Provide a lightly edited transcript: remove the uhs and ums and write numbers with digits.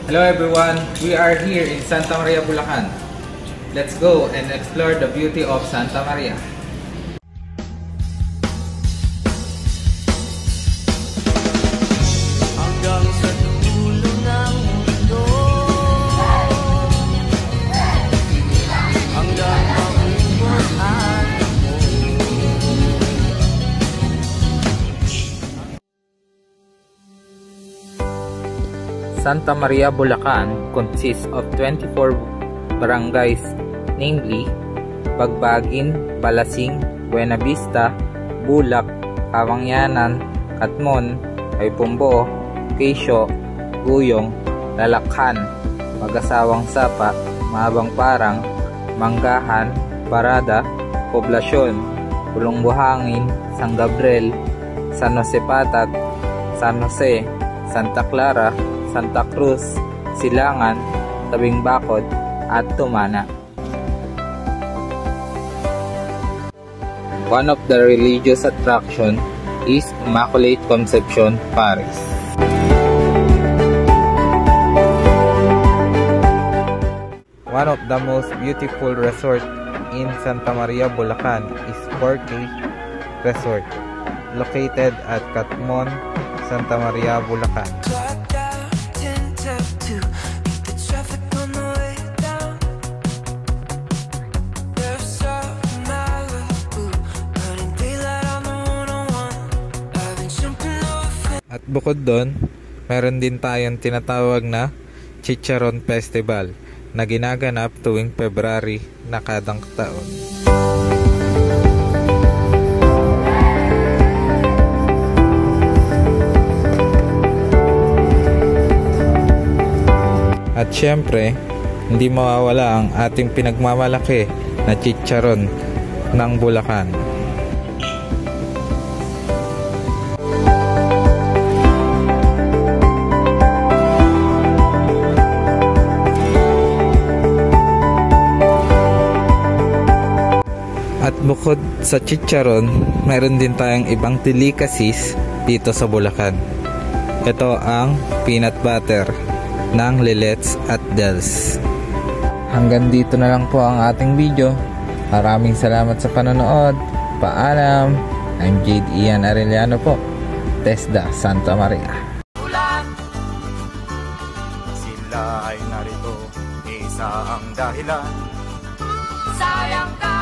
Hello everyone, we are here in Santa Maria, Bulacan. Let's go and explore the beauty of Santa Maria. Hanggang sa dulo ng mundo, hanggang mabubuhay mo. Santa Maria, Bulacan consists of 24 barangays, namely Bagbagin, Balasing, Buena Vista, Bulak, Kawangyanan, Katmon, Aypumbo, Quezio, Guyong, Lalakhan, Mag-asawang Sapa, Mahabang Parang, Manggahan, Parada, Poblasyon, Pulong Buhangin, San Gabriel, San Jose Patat, San Jose, Santa Clara, Santa Cruz, Silangan, Tabing Bakod, at Tumana. One of the religious attractions is Immaculate Conception Parish. One of the most beautiful resorts in Santa Maria, Bulacan is Forte Resort, located at Katmon, Santa Maria, Bulacan. At bukod doon, meron din tayong tinatawag na Chicharon Festival na ginaganap tuwing February na kadang taon. At syempre, hindi mawawala ang ating pinagmamalaki na chicharon ng Bulacan. At bukod sa chicharon, meron din tayong ibang delicacies dito sa Bulacan. Ito ang peanut butter ng Lilets at Dels. Hanggang dito na lang po ang ating video. Maraming salamat sa panonood. Paalam. I'm Jade Ian Arellano po. TESDA Santa Maria. Sila ay narito, isa ang dahilan. Sayang ka.